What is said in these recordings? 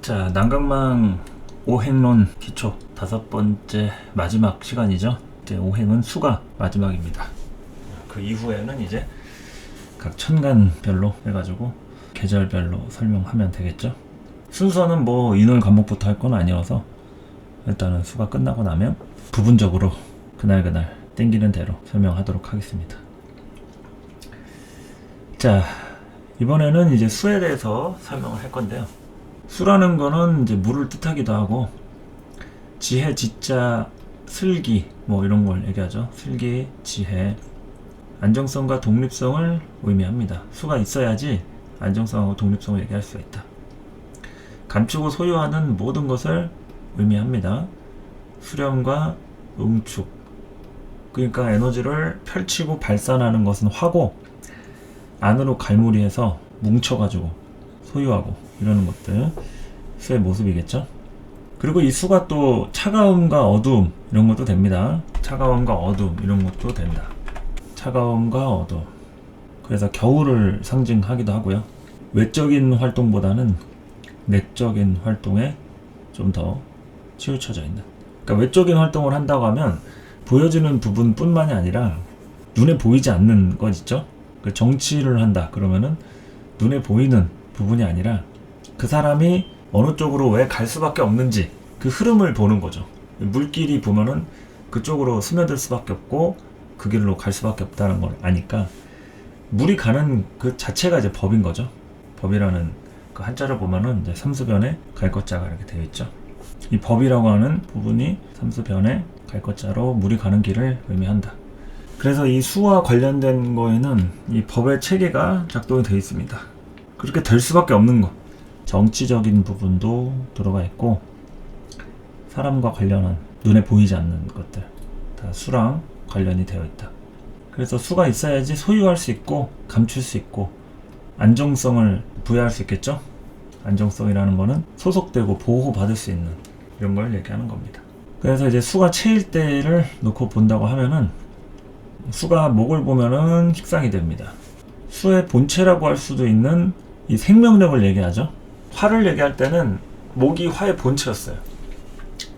자, 난각망 오행론 기초 5번째 마지막 시간이죠. 이제 오행은 수가 마지막입니다. 그 이후에는 이제 각 천간별로 해가지고 계절별로 설명하면 되겠죠. 순서는 뭐 인월 과목부터 할 건 아니어서 일단은 수가 끝나고 나면 부분적으로 그날 땡기는 대로 설명하도록 하겠습니다. 자, 이번에는 이제 수에 대해서 설명을 할 건데요. 수라는 거는 이제 물을 뜻하기도 하고 지혜, 지자, 슬기 뭐 이런 걸 얘기하죠. 슬기, 지혜, 안정성과 독립성을 의미합니다. 수가 있어야지 안정성하고 독립성을 얘기할 수가 있다. 감추고 소유하는 모든 것을 의미합니다. 수렴과 응축, 그러니까 에너지를 펼치고 발산하는 것은 화고, 안으로 갈무리해서 뭉쳐가지고 소유하고 이러는 것들, 수의 모습이겠죠. 그리고 이 수가 또 차가움과 어두움 이런 것도 됩니다. 차가움과 어두움 이런 것도 됩니다. 차가움과 어두움, 그래서 겨울을 상징하기도 하고요. 외적인 활동보다는 내적인 활동에 좀 더 치우쳐져 있는, 그러니까 외적인 활동을 한다고 하면 보여지는 부분뿐만이 아니라 눈에 보이지 않는 것 있죠. 그 정치를 한다 그러면은 눈에 보이는 부분이 아니라 그 사람이 어느 쪽으로 왜 갈 수밖에 없는지 그 흐름을 보는 거죠. 물길이 보면은 그쪽으로 스며들 수밖에 없고 그 길로 갈 수밖에 없다는 걸 아니까 물이 가는 그 자체가 이제 법인 거죠. 법이라는 그 한자를 보면은 이제 삼수변에 갈 것자가 이렇게 되어 있죠. 이 법이라고 하는 부분이 삼수변에 갈 것자로 물이 가는 길을 의미한다. 그래서 이 수와 관련된 거에는 이 법의 체계가 작동이 되어 있습니다. 그렇게 될 수밖에 없는 것, 정치적인 부분도 들어가 있고 사람과 관련한 눈에 보이지 않는 것들 다 수랑 관련이 되어 있다. 그래서 수가 있어야지 소유할 수 있고 감출 수 있고 안정성을 부여할 수 있겠죠. 안정성이라는 거는 소속되고 보호받을 수 있는 이런 걸 얘기하는 겁니다. 그래서 이제 수가 체일 때를 놓고 본다고 하면은 수가 목을 보면은 식상이 됩니다. 수의 본체라고 할 수도 있는 이 생명력을 얘기하죠. 화를 얘기할 때는 목이 화의 본체였어요.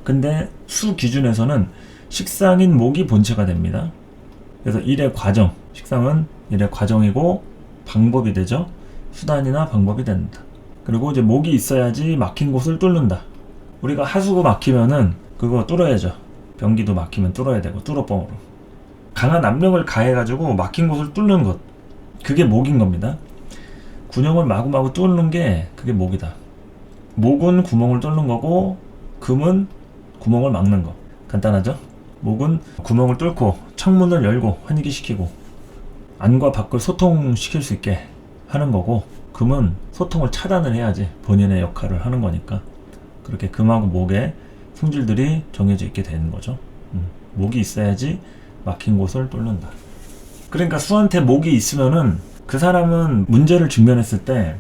근데 수 기준에서는 식상인 목이 본체가 됩니다. 그래서 일의 과정, 식상은 일의 과정이고 방법이 되죠. 수단이나 방법이 된다. 그리고 이제 목이 있어야지 막힌 곳을 뚫는다. 우리가 하수구 막히면은 그거 뚫어야죠. 변기도 막히면 뚫어야 되고 뚫어뻥으로 강한 압력을 가해가지고 막힌 곳을 뚫는 것, 그게 목인 겁니다. 군형을 마구마구 뚫는 게 그게 목이다. 목은 구멍을 뚫는 거고 금은 구멍을 막는 거. 간단하죠? 목은 구멍을 뚫고 창문을 열고 환기시키고 안과 밖을 소통시킬 수 있게 하는 거고, 금은 소통을 차단을 해야지 본인의 역할을 하는 거니까 그렇게 금하고 목의 성질들이 정해져 있게 되는 거죠. 목이 있어야지 막힌 곳을 뚫는다. 그러니까 수한테 목이 있으면은 그 사람은 문제를 직면했을 때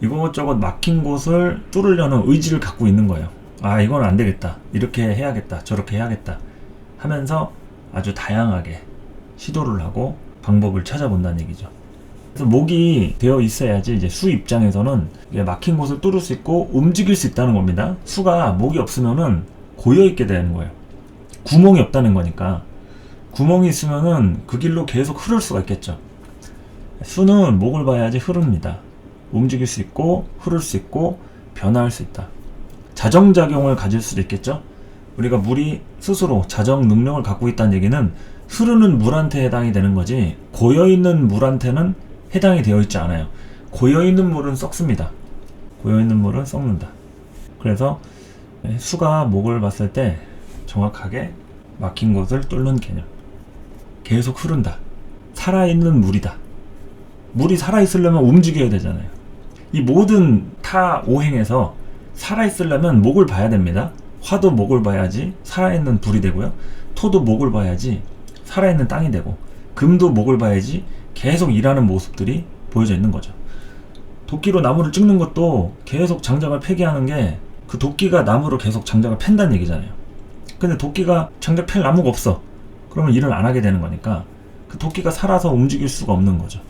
이것저것 막힌 곳을 뚫으려는 의지를 갖고 있는 거예요. 아, 이건 안 되겠다, 이렇게 해야겠다, 저렇게 해야겠다 하면서 아주 다양하게 시도를 하고 방법을 찾아본다는 얘기죠. 그래서 목이 되어 있어야지 이제 수 입장에서는 막힌 곳을 뚫을 수 있고 움직일 수 있다는 겁니다. 수가 목이 없으면은 고여있게 되는 거예요. 구멍이 없다는 거니까. 구멍이 있으면은 그 길로 계속 흐를 수가 있겠죠. 수는 목을 봐야지 흐릅니다. 움직일 수 있고 흐를 수 있고 변화할 수 있다. 자정작용을 가질 수도 있겠죠. 우리가 물이 스스로 자정 능력을 갖고 있다는 얘기는 흐르는 물한테 해당이 되는 거지 고여있는 물한테는 해당이 되어 있지 않아요. 고여있는 물은 썩습니다. 고여있는 물은 썩는다. 그래서 수가 목을 봤을 때 정확하게 막힌 곳을 뚫는 개념. 계속 흐른다. 살아있는 물이다. 물이 살아있으려면 움직여야 되잖아요. 이 모든 타 오행에서 살아있으려면 목을 봐야 됩니다. 화도 목을 봐야지 살아있는 불이 되고요. 토도 목을 봐야지 살아있는 땅이 되고, 금도 목을 봐야지 계속 일하는 모습들이 보여져 있는 거죠. 도끼로 나무를 찍는 것도 계속 장작을 패게 하는 게 그 도끼가 나무로 계속 장작을 팬다는 얘기잖아요. 근데 도끼가 장작 팰 나무가 없어. 그러면 일을 안 하게 되는 거니까 그 도끼가 살아서 움직일 수가 없는 거죠.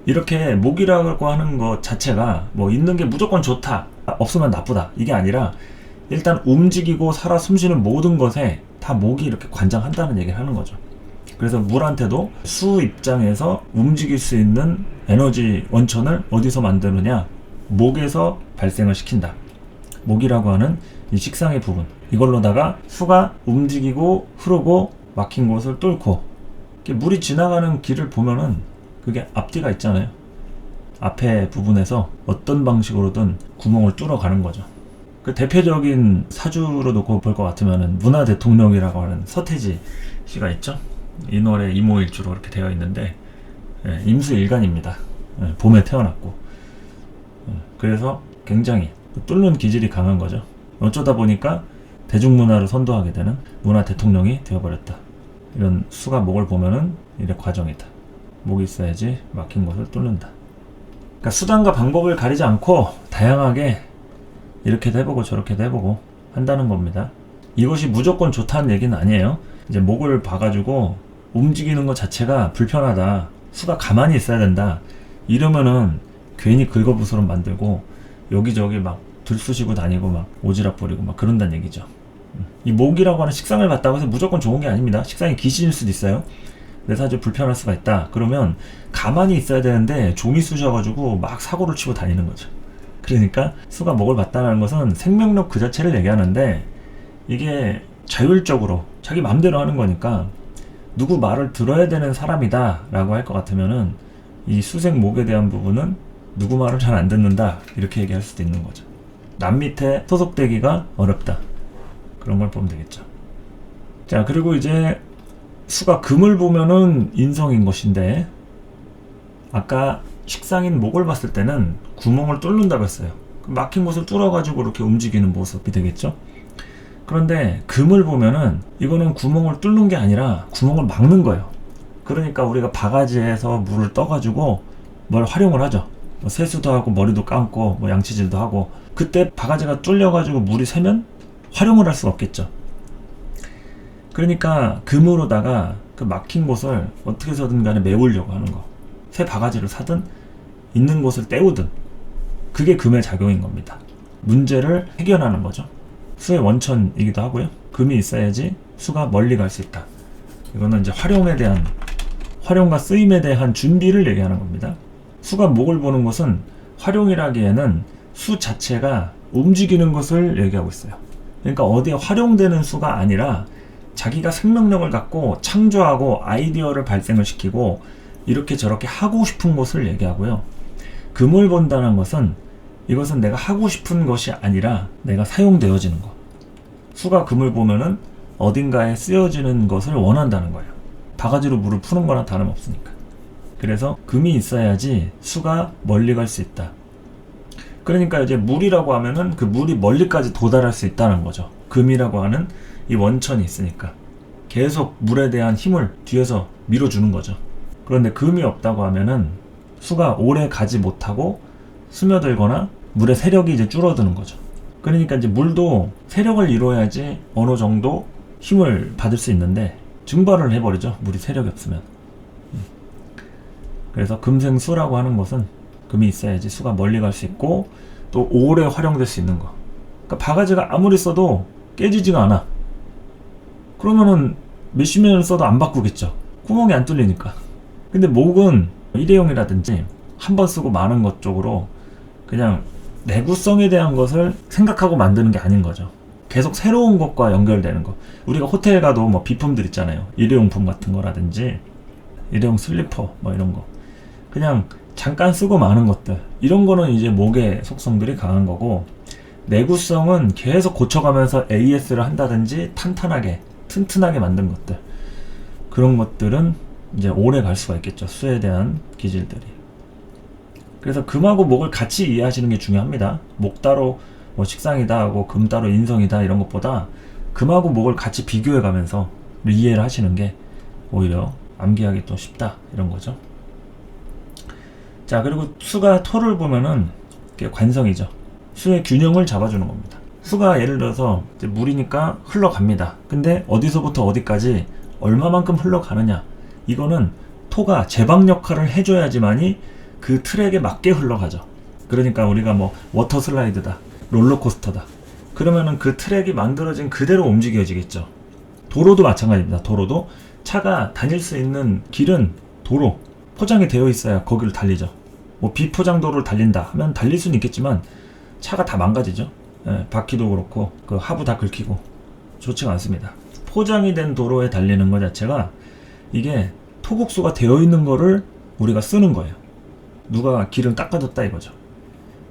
이렇게 목이라고 하는 것 자체가 뭐 있는 게 무조건 좋다, 없으면 나쁘다, 이게 아니라 일단 움직이고 살아 숨쉬는 모든 것에 다 목이 이렇게 관장한다는 얘기를 하는 거죠. 그래서 물한테도 수 입장에서 움직일 수 있는 에너지 원천을 어디서 만드느냐? 목에서 발생을 시킨다. 목이라고 하는 이 식상의 부분, 이걸로다가 수가 움직이고 흐르고 막힌 곳을 뚫고, 물이 지나가는 길을 보면은 그게 앞뒤가 있잖아요. 앞에 부분에서 어떤 방식으로든 구멍을 뚫어가는 거죠. 그 대표적인 사주로 놓고 볼 것 같으면은 문화 대통령이라고 하는 서태지 씨가 있죠. 이 노래 이모일주로 이렇게 되어 있는데, 임수일간입니다. 봄에 태어났고, 그래서 굉장히 뚫는 기질이 강한 거죠. 어쩌다 보니까 대중문화를 선도하게 되는 문화 대통령이 되어버렸다. 이런 수가 목을 보면은 이래 과정이다. 목이 있어야지 막힌 곳을 뚫는다. 그러니까 수단과 방법을 가리지 않고 다양하게 이렇게도 해보고 저렇게도 해보고 한다는 겁니다. 이것이 무조건 좋다는 얘기는 아니에요. 이제 목을 봐가지고 움직이는 것 자체가 불편하다, 수가 가만히 있어야 된다, 이러면은 괜히 긁어부스럼 만들고 여기저기 막 들쑤시고 다니고 막 오지랖 부리고 막 그런다는 얘기죠. 이 목이라고 하는 식상을 봤다고 해서 무조건 좋은 게 아닙니다. 식상이 귀신일 수도 있어요. 그래서 아주 불편할 수가 있다. 그러면 가만히 있어야 되는데 종이 쑤셔가지고 막 사고를 치고 다니는 거죠. 그러니까 수가 목을 봤다는 것은 생명력 그 자체를 얘기하는데, 이게 자율적으로 자기 마음대로 하는 거니까 누구 말을 들어야 되는 사람이다 라고 할 것 같으면은 이 수생 목에 대한 부분은 누구 말을 잘 안 듣는다, 이렇게 얘기할 수도 있는 거죠. 남 밑에 소속되기가 어렵다, 그런 걸 보면 되겠죠. 자, 그리고 이제 수가 금을 보면은 인성인 것인데, 아까 식상인 목을 봤을 때는 구멍을 뚫는다고 했어요. 막힌 곳을 뚫어가지고 이렇게 움직이는 모습이 되겠죠. 그런데 금을 보면은 이거는 구멍을 뚫는 게 아니라 구멍을 막는 거예요. 그러니까 우리가 바가지에서 물을 떠가지고 뭘 활용을 하죠. 뭐 세수도 하고 머리도 감고 뭐 양치질도 하고, 그때 바가지가 뚫려가지고 물이 새면 활용을 할 수가 없겠죠. 그러니까 금으로다가 그 막힌 곳을 어떻게 해서든 간에 메우려고 하는 거. 새 바가지를 사든 있는 곳을 때우든, 그게 금의 작용인 겁니다. 문제를 해결하는 거죠. 수의 원천이기도 하고요. 금이 있어야지 수가 멀리 갈 수 있다. 이거는 이제 활용과 쓰임에 대한 준비를 얘기하는 겁니다. 수가 목을 보는 것은 활용이라기에는 수 자체가 움직이는 것을 얘기하고 있어요. 그러니까 어디에 활용되는 수가 아니라 자기가 생명력을 갖고 창조하고 아이디어를 발생을 시키고 이렇게 저렇게 하고 싶은 것을 얘기하고요. 금을 본다는 것은, 이것은 내가 하고 싶은 것이 아니라 내가 사용되어지는 것. 수가 금을 보면은 어딘가에 쓰여지는 것을 원한다는 거예요. 바가지로 물을 푸는 거나 다름없으니까. 그래서 금이 있어야지 수가 멀리 갈 수 있다. 그러니까 이제 물이라고 하면은 그 물이 멀리까지 도달할 수 있다는 거죠. 금이라고 하는 이 원천이 있으니까 계속 물에 대한 힘을 뒤에서 밀어주는 거죠. 그런데 금이 없다고 하면은 수가 오래 가지 못하고 스며들거나 물의 세력이 이제 줄어드는 거죠. 그러니까 이제 물도 세력을 이루어야지 어느 정도 힘을 받을 수 있는데 증발을 해버리죠. 물이 세력이 없으면. 그래서 금생수라고 하는 것은 금이 있어야지 수가 멀리 갈 수 있고 또 오래 활용될 수 있는 거. 그러니까 바가지가 아무리 써도 깨지지가 않아. 그러면은 몇십 년을 써도 안 바꾸겠죠. 구멍이 안 뚫리니까. 근데 목은 일회용이라든지 한 번 쓰고 마는 것 쪽으로 그냥 내구성에 대한 것을 생각하고 만드는 게 아닌 거죠. 계속 새로운 것과 연결되는 거. 우리가 호텔 가도 뭐 비품들 있잖아요. 일회용품 같은 거라든지 일회용 슬리퍼 뭐 이런 거. 그냥 잠깐 쓰고 마는 것들. 이런 거는 이제 목의 속성들이 강한 거고, 내구성은 계속 고쳐가면서 AS를 한다든지 튼튼하게 만든 것들. 그런 것들은 이제 오래 갈 수가 있겠죠. 수에 대한 기질들이. 그래서 금하고 목을 같이 이해하시는 게 중요합니다. 목 따로 뭐 식상이다 하고 금 따로 인성이다 이런 것보다 금하고 목을 같이 비교해 가면서 이해를 하시는 게 오히려 암기하기 또 쉽다, 이런 거죠. 자, 그리고 수가 토를 보면은 관성이죠. 수의 균형을 잡아주는 겁니다. 수가 예를 들어서 이제 물이니까 흘러갑니다. 근데 어디서부터 어디까지 얼마만큼 흘러가느냐, 이거는 토가 제방 역할을 해줘야지만이 그 트랙에 맞게 흘러가죠. 그러니까 우리가 뭐 워터 슬라이드다, 롤러코스터다, 그러면은 그 트랙이 만들어진 그대로 움직여지겠죠. 도로도 마찬가지입니다. 도로도 차가 다닐 수 있는 길은 도로 포장이 되어 있어야 거기를 달리죠. 뭐 비포장도로를 달린다 하면 달릴 수는 있겠지만 차가 다 망가지죠. 예, 바퀴도 그렇고 그 하부 다 긁히고 좋지가 않습니다. 포장이 된 도로에 달리는 것 자체가 이게 토국수가 되어 있는 거를 우리가 쓰는 거예요. 누가 길을 닦아줬다 이거죠.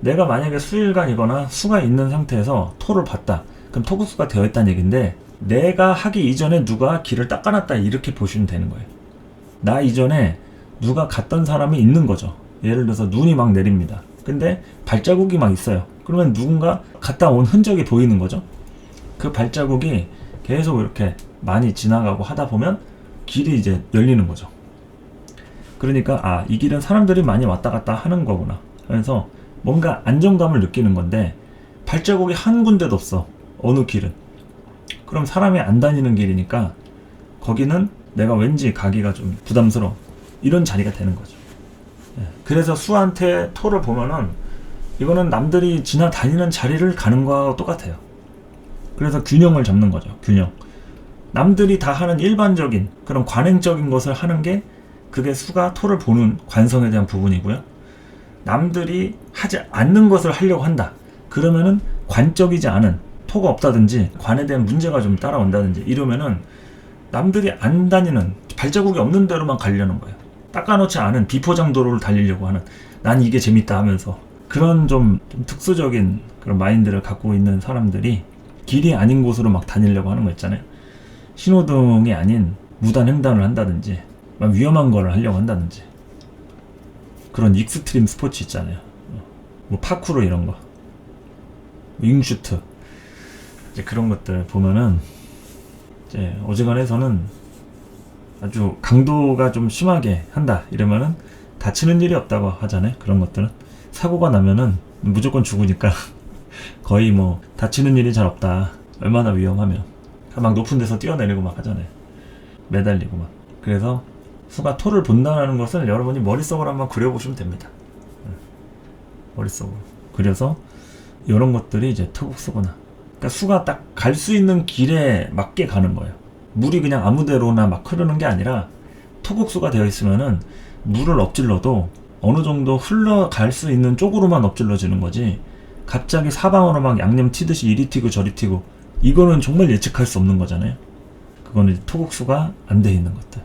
내가 만약에 수일간이거나 수가 있는 상태에서 토를 봤다. 그럼 토국수가 되어 있다는 얘기인데, 내가 하기 이전에 누가 길을 닦아놨다 이렇게 보시면 되는 거예요. 나 이전에 누가 갔던 사람이 있는 거죠. 예를 들어서 눈이 막 내립니다. 근데 발자국이 막 있어요. 그러면 누군가 갔다 온 흔적이 보이는 거죠. 그 발자국이 계속 이렇게 많이 지나가고 하다 보면 길이 이제 열리는 거죠. 그러니까 이 길은 사람들이 많이 왔다 갔다 하는 거구나. 그래서 뭔가 안정감을 느끼는 건데, 발자국이 한 군데도 없어. 어느 길은. 그럼 사람이 안 다니는 길이니까 거기는 내가 왠지 가기가 좀 부담스러워. 이런 자리가 되는 거죠. 그래서 수한테 토를 보면은 이거는 남들이 지나다니는 자리를 가는 거와 똑같아요. 그래서 균형을 잡는 거죠. 균형. 남들이 다 하는 일반적인 그런 관행적인 것을 하는 게, 그게 수가 토를 보는 관성에 대한 부분이고요. 남들이 하지 않는 것을 하려고 한다. 그러면은 관적이지 않은, 토가 없다든지 관에 대한 문제가 좀 따라온다든지 이러면은 남들이 안 다니는, 발자국이 없는 데로만 가려는 거예요. 닦아놓지 않은 비포장 도로를 달리려고 하는, 난 이게 재밌다 하면서 그런 좀 특수적인 그런 마인드를 갖고 있는 사람들이 길이 아닌 곳으로 막 다니려고 하는 거 있잖아요. 신호등이 아닌 무단 횡단을 한다든지 막 위험한 거를 하려고 한다든지, 그런 익스트림 스포츠 있잖아요. 뭐 파쿠르 이런 거, 윙슈트, 이제 그런 것들 보면은 이제 어지간해서는 아주 강도가 좀 심하게 한다 이러면은 다치는 일이 없다고 하잖아요. 그런 것들은 사고가 나면은 무조건 죽으니까 거의 뭐 다치는 일이 잘 없다. 얼마나 위험하면 막 높은 데서 뛰어내리고 막 하잖아요. 매달리고 막. 그래서 수가 토를 본다는 것을 여러분이 머릿속으로 한번 그려보시면 됩니다. 머릿속으로 그려서 이런 것들이 이제 토국수구나. 그러니까 수가 딱 갈 수 있는 길에 맞게 가는 거예요. 물이 그냥 아무데로나 막 흐르는 게 아니라, 토국수가 되어 있으면은 물을 엎질러도 어느 정도 흘러갈 수 있는 쪽으로만 엎질러지는 거지, 갑자기 사방으로 막 양념 튀듯이 이리 튀고 저리 튀고, 이거는 정말 예측할 수 없는 거잖아요. 그거는 토국수가 안 돼 있는 것들.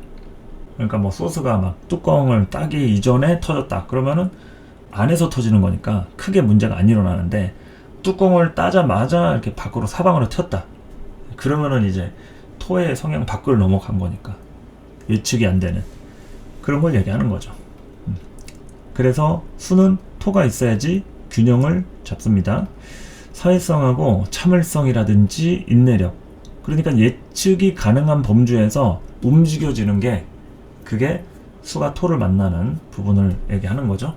그러니까 뭐 소스가 막 뚜껑을 따기 이전에 터졌다 그러면은 안에서 터지는 거니까 크게 문제가 안 일어나는데, 뚜껑을 따자마자 이렇게 밖으로 사방으로 튀었다 그러면은 이제 토의 성향 밖을 넘어간 거니까 예측이 안 되는 그런 걸 얘기하는 거죠. 그래서 수는 토가 있어야지 균형을 잡습니다. 사회성하고 참을성이라든지 인내력, 그러니까 예측이 가능한 범주에서 움직여지는 게, 그게 수가 토를 만나는 부분을 얘기하는 거죠.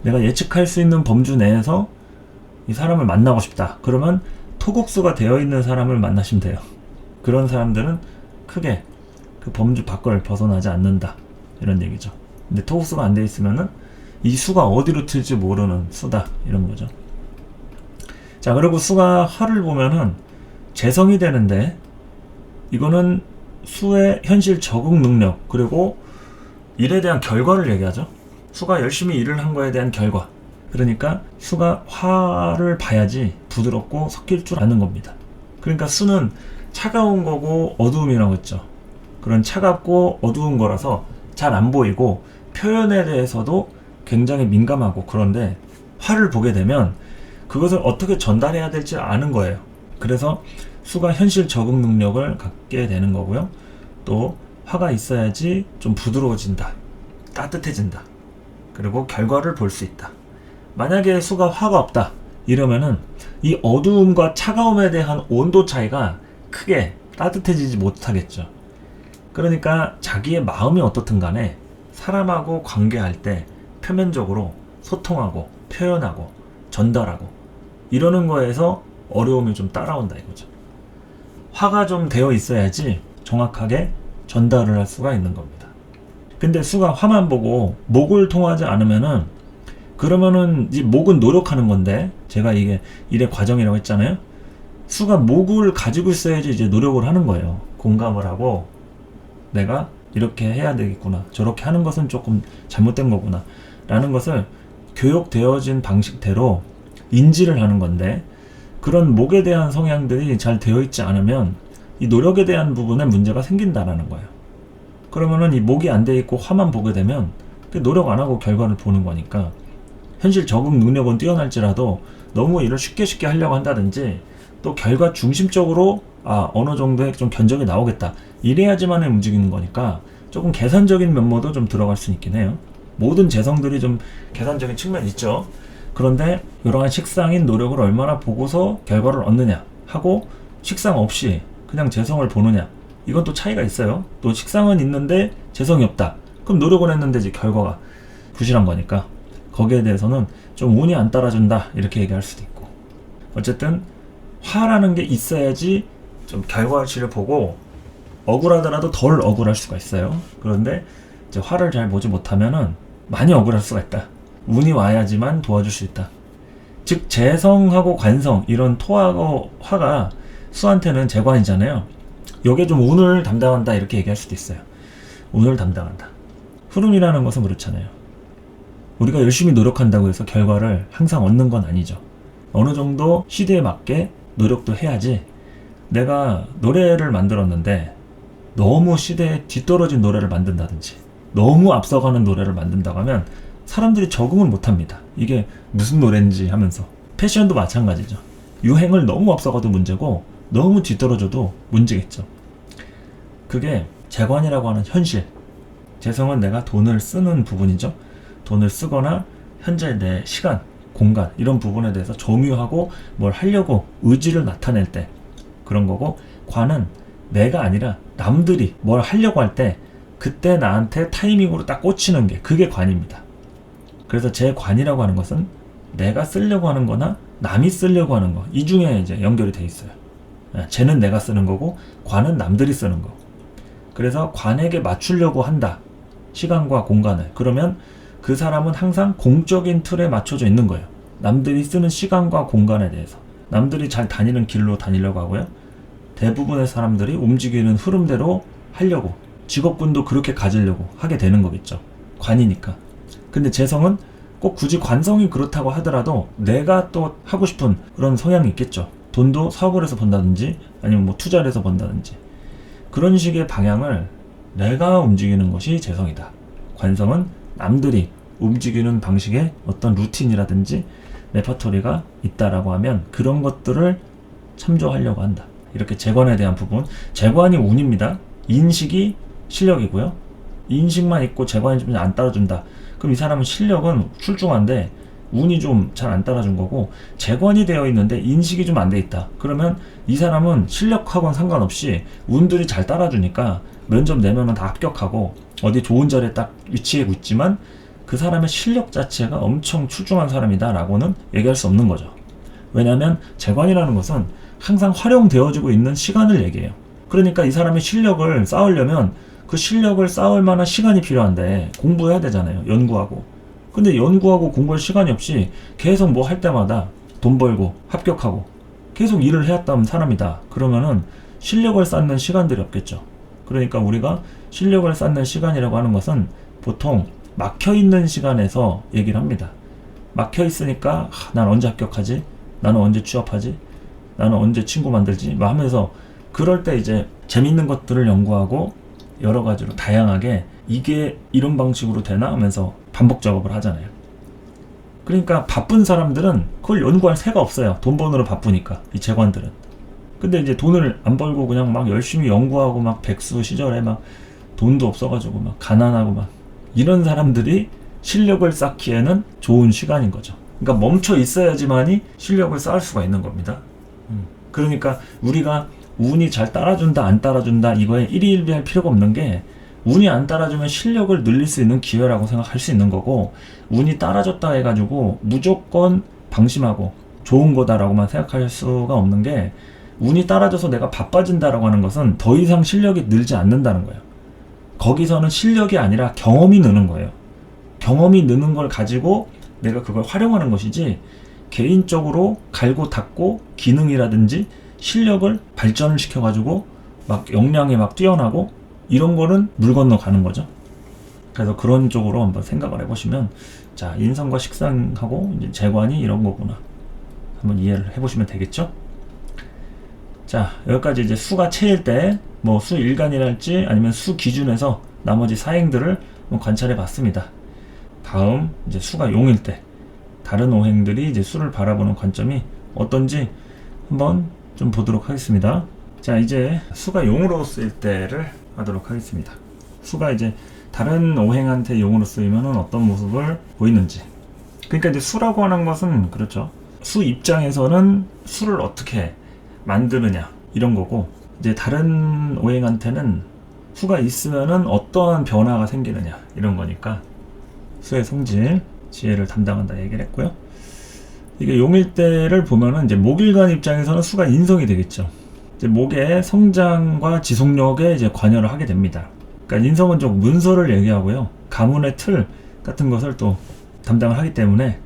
내가 예측할 수 있는 범주 내에서 이 사람을 만나고 싶다. 그러면 토국수가 되어 있는 사람을 만나시면 돼요. 그런 사람들은 크게 그 범주 밖을 벗어나지 않는다. 이런 얘기죠. 근데 토국수가 안 돼 있으면은 이 수가 어디로 튈지 모르는 수다. 이런 거죠. 자, 그리고 수가 화를 보면은 재성이 되는데, 이거는 수의 현실 적응 능력, 그리고 일에 대한 결과를 얘기하죠. 수가 열심히 일을 한 거에 대한 결과. 그러니까 수가 화를 봐야지 부드럽고 섞일 줄 아는 겁니다. 그러니까 수는 차가운 거고 어두움이라고 했죠. 그런 차갑고 어두운 거라서 잘 안 보이고 표현에 대해서도 굉장히 민감하고, 그런데 화를 보게 되면 그것을 어떻게 전달해야 될지 아는 거예요. 그래서 수가 현실 적응 능력을 갖게 되는 거고요. 또 화가 있어야지 좀 부드러워진다, 따뜻해진다, 그리고 결과를 볼 수 있다. 만약에 수가 화가 없다 이러면은 이 어두움과 차가움에 대한 온도 차이가 크게 따뜻해지지 못하겠죠. 그러니까 자기의 마음이 어떻든 간에 사람하고 관계할 때 표면적으로 소통하고 표현하고 전달하고 이러는 거에서 어려움이 좀 따라온다 이거죠. 화가 좀 되어 있어야지 정확하게 전달을 할 수가 있는 겁니다. 근데 수가 화만 보고 목을 통하지 않으면은, 그러면은 이 목은 노력하는 건데, 제가 이게 일의 과정이라고 했잖아요. 수가 목을 가지고 있어야지 이제 노력을 하는 거예요. 공감을 하고, 내가 이렇게 해야 되겠구나, 저렇게 하는 것은 조금 잘못된 거구나 라는 것을 교육되어진 방식대로 인지를 하는 건데, 그런 목에 대한 성향들이 잘 되어 있지 않으면 이 노력에 대한 부분에 문제가 생긴다라는 거예요. 그러면은 이 목이 안 돼 있고 화만 보게 되면 노력 안 하고 결과를 보는 거니까, 현실 적응 능력은 뛰어날지라도 너무 일을 쉽게 하려고 한다든지, 또 결과 중심적으로 어느 정도의 좀 견적이 나오겠다 이래야지만 움직이는 거니까, 조금 계산적인 면모도 좀 들어갈 수 있긴 해요. 모든 재성들이 좀 계산적인 측면이 있죠. 그런데 이러한 식상인 노력을 얼마나 보고서 결과를 얻느냐 하고, 식상 없이 그냥 재성을 보느냐, 이건 또 차이가 있어요. 또 식상은 있는데 재성이 없다, 그럼 노력은 했는데 이제 결과가 부실한 거니까, 거기에 대해서는 좀 운이 안 따라준다 이렇게 얘기할 수도 있고. 어쨌든 화라는 게 있어야지 좀 결과치를 보고 억울하더라도 덜 억울할 수가 있어요. 그런데 이제 화를 잘 보지 못하면은 많이 억울할 수가 있다. 운이 와야지만 도와줄 수 있다. 즉 재성하고 관성, 이런 토하고 화가 수한테는 재관이잖아요. 요게 좀 운을 담당한다 이렇게 얘기할 수도 있어요. 운을 담당한다. 흐름이라는 것은 그렇잖아요. 우리가 열심히 노력한다고 해서 결과를 항상 얻는 건 아니죠. 어느 정도 시대에 맞게 노력도 해야지. 내가 노래를 만들었는데 너무 시대에 뒤떨어진 노래를 만든다든지, 너무 앞서가는 노래를 만든다고 하면 사람들이 적응을 못합니다. 이게 무슨 노래인지 하면서. 패션도 마찬가지죠. 유행을 너무 앞서가도 문제고 너무 뒤떨어져도 문제겠죠. 그게 재관이라고 하는 현실. 재성은 내가 돈을 쓰는 부분이죠. 돈을 쓰거나 현재 내 시간, 공간 이런 부분에 대해서 점유하고 뭘 하려고 의지를 나타낼 때 그런 거고, 관은 내가 아니라 남들이 뭘 하려고 할 때 그때 나한테 타이밍으로 딱 꽂히는 게, 그게 관입니다. 그래서 제 관이라고 하는 것은 내가 쓰려고 하는 거나 남이 쓰려고 하는 거, 이 중에 이제 연결이 돼 있어요. 쟤는 내가 쓰는 거고 관은 남들이 쓰는 거. 그래서 관에게 맞추려고 한다, 시간과 공간을. 그러면 그 사람은 항상 공적인 틀에 맞춰져 있는 거예요. 남들이 쓰는 시간과 공간에 대해서. 남들이 잘 다니는 길로 다니려고 하고요. 대부분의 사람들이 움직이는 흐름대로 하려고, 직업군도 그렇게 가지려고 하게 되는 거겠죠. 관이니까. 근데 재성은 꼭 굳이 관성이 그렇다고 하더라도 내가 또 하고 싶은 그런 성향이 있겠죠. 돈도 사업을 해서 번다든지 아니면 뭐 투자를 해서 번다든지, 그런 식의 방향을 내가 움직이는 것이 재성이다. 관성은 남들이 움직이는 방식의 어떤 루틴이라든지 레퍼토리가 있다라고 하면 그런 것들을 참조하려고 한다. 이렇게 재관에 대한 부분. 재관이 운입니다. 인식이 실력이고요. 인식만 있고 재관이 좀 안 따라준다, 그럼 이 사람은 실력은 출중한데 운이 좀 잘 안 따라준 거고, 재관이 되어 있는데 인식이 좀 안 돼 있다, 그러면 이 사람은 실력하고는 상관없이 운들이 잘 따라주니까 면접 내면은 다 합격하고 어디 좋은 자리에 딱 위치하고 있지만 그 사람의 실력 자체가 엄청 출중한 사람이다 라고는 얘기할 수 없는 거죠. 왜냐하면 재관이라는 것은 항상 활용되어지고 있는 시간을 얘기해요. 그러니까 이 사람의 실력을 쌓으려면 그 실력을 쌓을 만한 시간이 필요한데 공부해야 되잖아요. 연구하고. 근데 연구하고 공부할 시간이 없이 계속 뭐 할 때마다 돈 벌고 합격하고 계속 일을 해왔던 사람이다. 그러면은 실력을 쌓는 시간들이 없겠죠. 그러니까 우리가 실력을 쌓는 시간이라고 하는 것은 보통 막혀있는 시간에서 얘기를 합니다. 막혀있으니까 난 언제 합격하지? 나는 언제 취업하지? 나는 언제 친구 만들지? 막 하면서 그럴 때 이제 재밌는 것들을 연구하고 여러 가지로 다양하게 이게 이런 방식으로 되나 하면서 반복 작업을 하잖아요. 그러니까 바쁜 사람들은 그걸 연구할 새가 없어요. 돈 버느라 바쁘니까, 이 재관들은. 근데 이제 돈을 안 벌고 그냥 막 열심히 연구하고 막 백수 시절에 막 돈도 없어가지고 막 가난하고 막 이런 사람들이 실력을 쌓기에는 좋은 시간인 거죠. 그러니까 멈춰 있어야지만이 실력을 쌓을 수가 있는 겁니다. 그러니까 우리가 운이 잘 따라준다 안 따라준다 이거에 일희일비할 필요가 없는 게, 운이 안 따라주면 실력을 늘릴 수 있는 기회라고 생각할 수 있는 거고, 운이 따라줬다 해가지고 무조건 방심하고 좋은 거다라고만 생각할 수가 없는 게, 운이 따라줘서 내가 바빠진다라고 하는 것은 더 이상 실력이 늘지 않는다는 거예요. 거기서는 실력이 아니라 경험이 느는 거예요. 경험이 느는 걸 가지고 내가 그걸 활용하는 것이지, 개인적으로 갈고 닦고 기능이라든지 실력을 발전을 시켜가지고 막 역량이 막 뛰어나고 이런 거는 물 건너가는 거죠. 그래서 그런 쪽으로 한번 생각을 해보시면, 자, 인성과 식상하고 이제 재관이 이런 거구나 한번 이해를 해보시면 되겠죠. 자, 여기까지 이제 수가 채일 때 뭐 수 일간이랄지 아니면 수 기준에서 나머지 사행들을 관찰해 봤습니다. 다음 이제 수가 용일 때 다른 오행들이 이제 수를 바라보는 관점이 어떤지 한번 좀 보도록 하겠습니다. 자, 이제 수가 용으로 쓰일 때를 하도록 하겠습니다. 수가 이제 다른 오행한테 용으로 쓰이면 어떤 모습을 보이는지. 그러니까 이제 수라고 하는 것은 그렇죠. 수 입장에서는 수를 어떻게 만드느냐 이런 거고, 이제 다른 오행한테는 수가 있으면은 어떠한 변화가 생기느냐 이런 거니까 수의 성질, 지혜를 담당한다 얘기를 했고요. 이게 용일대를 보면은 이제 목일간 입장에서는 수가 인성이 되겠죠. 이제 목의 성장과 지속력에 이제 관여를 하게 됩니다. 그러니까 인성은 좀 문서를 얘기하고요. 가문의 틀 같은 것을 또 담당을 하기 때문에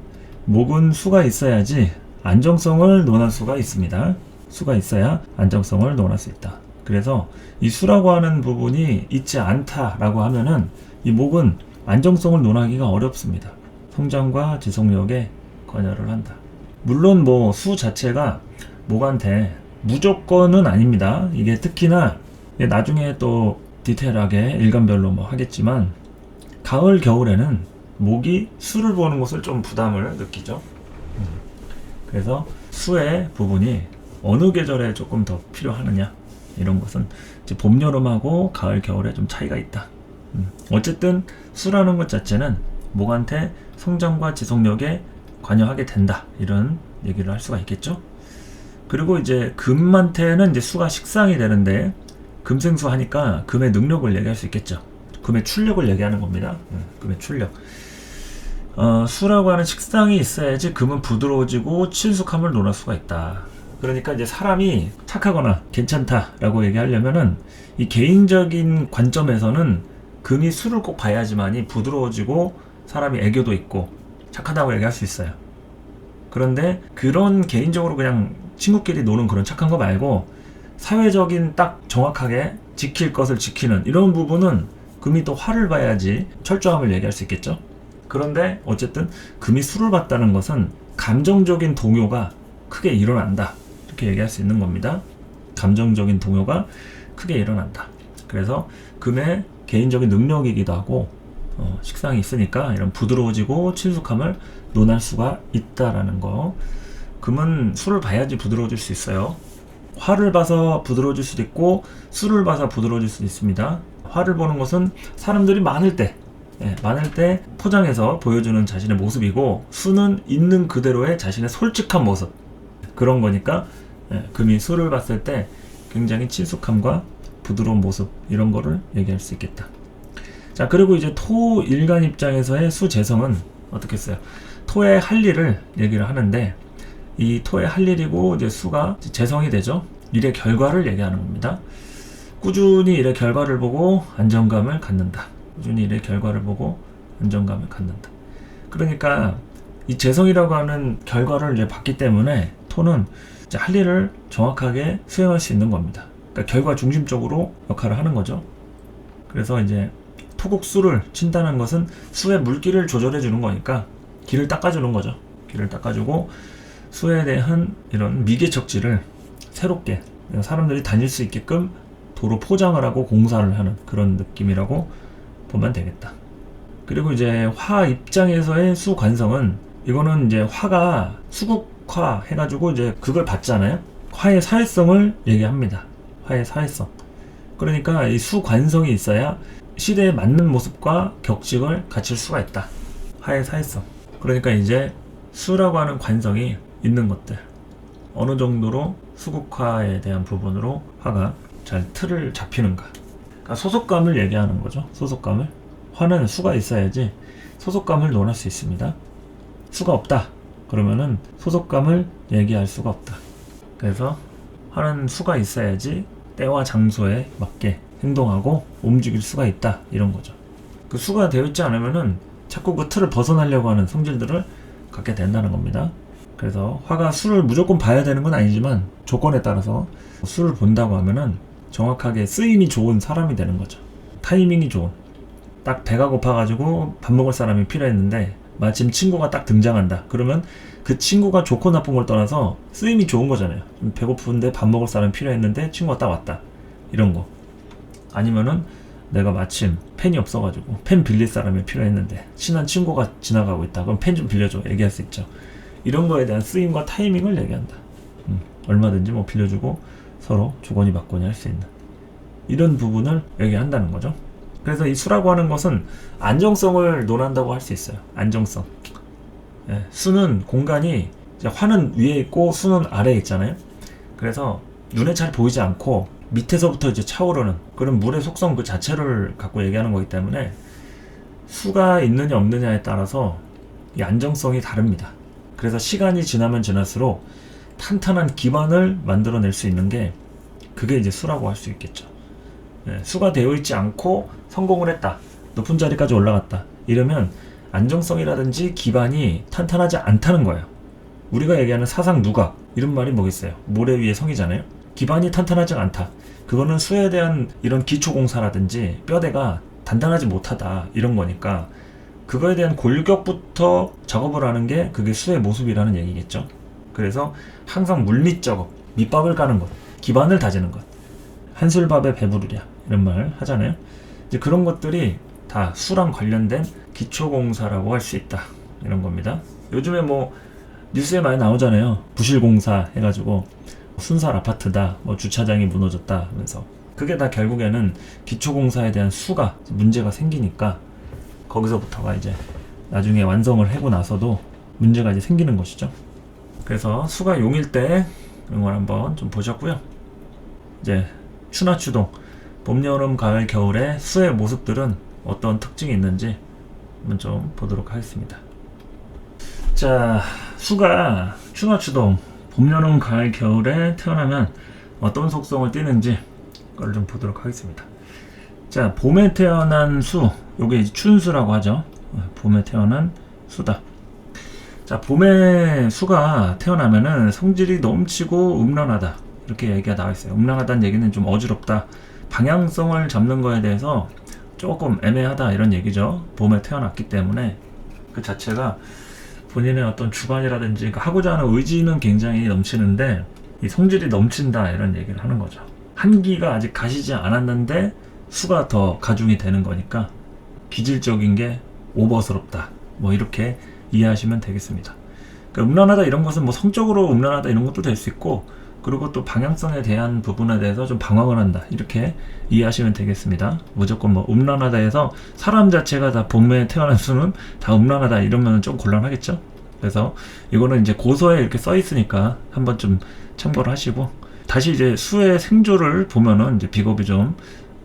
목은 수가 있어야지 안정성을 논할 수가 있습니다. 수가 있어야 안정성을 논할 수 있다. 그래서 이 수라고 하는 부분이 있지 않다라고 하면은 이 목은 안정성을 논하기가 어렵습니다. 성장과 지속력에 관여를 한다. 물론 뭐 수 자체가 목한테 무조건은 아닙니다. 이게 특히나 나중에 또 디테일하게 일간별로 뭐 하겠지만, 가을 겨울에는 목이 수를 보는 것을 좀 부담을 느끼죠. 그래서 수의 부분이 어느 계절에 조금 더 필요하느냐 이런 것은 이제 봄, 여름하고 가을, 겨울에 좀 차이가 있다. 어쨌든 수라는 것 자체는 목한테 성장과 지속력에 관여하게 된다, 이런 얘기를 할 수가 있겠죠. 그리고 이제 금한테는 이제 수가 식상이 되는데, 금생수 하니까 금의 능력을 얘기할 수 있겠죠. 금의 출력을 얘기하는 겁니다. 금의 출력. 수라고 하는 식상이 있어야지 금은 부드러워지고 친숙함을 논할 수가 있다. 그러니까 이제 사람이 착하거나 괜찮다라고 얘기하려면은 이 개인적인 관점에서는 금이 수를 꼭 봐야지만이 부드러워지고 사람이 애교도 있고 착하다고 얘기할 수 있어요. 그런데 그런 개인적으로 그냥 친구끼리 노는 그런 착한 거 말고, 사회적인 딱 정확하게 지킬 것을 지키는 이런 부분은 금이 또 화를 봐야지 철저함을 얘기할 수 있겠죠. 그런데 어쨌든 금이 수를 봤다는 것은 감정적인 동요가 크게 일어난다, 이렇게 얘기할 수 있는 겁니다. 감정적인 동요가 크게 일어난다. 그래서 금의 개인적인 능력이기도 하고, 식상이 있으니까 이런 부드러워지고 친숙함을 논할 수가 있다라는 거. 금은 수를 봐야지 부드러워질 수 있어요. 화를 봐서 부드러워질 수도 있고 수를 봐서 부드러워질 수도 있습니다. 화를 보는 것은 사람들이 많을 때 포장해서 보여주는 자신의 모습이고, 수는 있는 그대로의 자신의 솔직한 모습, 그런 거니까 금이 수를 봤을 때 굉장히 친숙함과 부드러운 모습, 이런 거를 얘기할 수 있겠다. 자, 그리고 이제 토 일간 입장에서의 수 재성은 어떻게 써요? 토의 할 일을 얘기를 하는데, 이 토의 할 일이고 이제 수가 재성이 되죠. 일의 결과를 얘기하는 겁니다. 꾸준히 일의 결과를 보고 안정감을 갖는다. 꾸준히 일의 결과를 보고 안정감을 갖는다. 그러니까 이 재성이라고 하는 결과를 이제 봤기 때문에 토는 이제 할 일을 정확하게 수행할 수 있는 겁니다. 그러니까 결과 중심적으로 역할을 하는 거죠. 그래서 이제 토국수를 친다는 것은 수의 물기를 조절해 주는 거니까 길을 닦아주는 거죠. 길을 닦아주고 수에 대한 이런 미개척지를 새롭게 사람들이 다닐 수 있게끔 도로 포장을 하고 공사를 하는 그런 느낌이라고 보면 되겠다. 그리고 이제 화 입장에서의 수 관성은, 이거는 이제 화가 수국화 해가지고 이제 그걸 봤잖아요. 화의 사회성을 얘기합니다. 화의 사회성. 그러니까 이 수 관성이 있어야 시대에 맞는 모습과 격식을 갖출 수가 있다. 화의 사회성. 그러니까 이제 수라고 하는 관성이 있는 것들, 어느 정도로 수국화에 대한 부분으로 화가 잘 틀을 잡히는가. 그러니까 소속감을 얘기하는 거죠. 소속감을. 화는 수가 있어야지 소속감을 논할 수 있습니다. 수가 없다 그러면은 소속감을 얘기할 수가 없다. 그래서 화는 수가 있어야지 때와 장소에 맞게 행동하고 움직일 수가 있다 이런 거죠. 그 수가 되어 있지 않으면은 자꾸 그 틀을 벗어나려고 하는 성질들을 갖게 된다는 겁니다. 그래서 화가 수를 무조건 봐야 되는 건 아니지만 조건에 따라서 수를 본다고 하면은 정확하게 쓰임이 좋은 사람이 되는 거죠. 타이밍이 좋은. 딱 배가 고파가지고 밥 먹을 사람이 필요했는데 마침 친구가 딱 등장한다. 그러면 그 친구가 좋고 나쁜 걸 떠나서 쓰임이 좋은 거잖아요. 좀 배고픈데 밥 먹을 사람이 필요했는데 친구가 딱 왔다. 이런 거. 아니면은 내가 마침 펜이 없어가지고 펜 빌릴 사람이 필요했는데 친한 친구가 지나가고 있다. 그럼 펜 좀 빌려줘. 얘기할 수 있죠. 이런 거에 대한 쓰임과 타이밍을 얘기한다. 얼마든지 뭐 빌려주고 서로 주거니 받거니 할 수 있는 이런 부분을 얘기한다는 거죠. 그래서 이 수라고 하는 것은 안정성을 논한다고 할 수 있어요. 안정성. 예, 수는 공간이 이제 화는 위에 있고 수는 아래에 있잖아요. 그래서 눈에 잘 보이지 않고 밑에서부터 이제 차오르는 그런 물의 속성 그 자체를 갖고 얘기하는 거기 때문에 수가 있느냐 없느냐에 따라서 이 안정성이 다릅니다. 그래서 시간이 지나면 지날수록 탄탄한 기반을 만들어낼 수 있는 게 그게 이제 수라고 할 수 있겠죠. 예, 수가 되어 있지 않고 성공을 했다. 높은 자리까지 올라갔다. 이러면 안정성이라든지 기반이 탄탄하지 않다는 거예요. 우리가 얘기하는 사상 누각 이런 말이 뭐겠어요? 모래 위의 성이잖아요. 기반이 탄탄하지 않다. 그거는 수에 대한 이런 기초공사라든지 뼈대가 단단하지 못하다 이런 거니까 그거에 대한 골격부터 작업을 하는 게 그게 수의 모습이라는 얘기겠죠. 그래서 항상 물밑 작업, 밑밥을 까는 것, 기반을 다지는 것. 한술밥에 배부르랴 이런 말 하잖아요. 이제 그런 것들이 다 수랑 관련된 기초공사라고 할 수 있다 이런 겁니다. 요즘에 뭐 뉴스에 많이 나오잖아요. 부실공사 해가지고 순살 아파트다, 뭐 주차장이 무너졌다 하면서 그게 다 결국에는 기초공사에 대한 수가 문제가 생기니까 거기서부터가 이제 나중에 완성을 하고 나서도 문제가 이제 생기는 것이죠. 그래서 수가 용일 때 이런 걸 한번 좀 보셨고요. 이제 추나 추동, 봄, 여름, 가을, 겨울의 수의 모습들은 어떤 특징이 있는지 한번 좀 보도록 하겠습니다. 자, 수가 추나 추동, 봄, 여름, 가을, 겨울에 태어나면 어떤 속성을 띠는지 그걸 좀 보도록 하겠습니다. 자, 봄에 태어난 수, 요게 이제 춘수라고 하죠. 봄에 태어난 수다. 자, 봄에 수가 태어나면은 성질이 넘치고 음란하다 이렇게 얘기가 나와 있어요. 음란하다는 얘기는 좀 어지럽다, 방향성을 잡는 거에 대해서 조금 애매하다 이런 얘기죠. 봄에 태어났기 때문에 그 자체가 본인의 어떤 주관이라든지 하고자 하는 의지는 굉장히 넘치는데 이 성질이 넘친다 이런 얘기를 하는 거죠. 한기가 아직 가시지 않았는데 수가 더 가중이 되는 거니까 기질적인 게 오버스럽다 뭐 이렇게 이해하시면 되겠습니다. 그러니까 음란하다 이런 것은 뭐 성적으로 음란하다 이런 것도 될 수 있고 그리고 또 방향성에 대한 부분에 대해서 좀 방황을 한다 이렇게 이해하시면 되겠습니다. 무조건 뭐 음란하다 해서 사람 자체가 다 봄에 태어난 수는 다 음란하다 이러면 좀 곤란하겠죠. 그래서 이거는 이제 고서에 이렇게 써 있으니까 한번 좀 참고를 하시고 다시 이제 수의 생조를 보면은 이제 비겁이 좀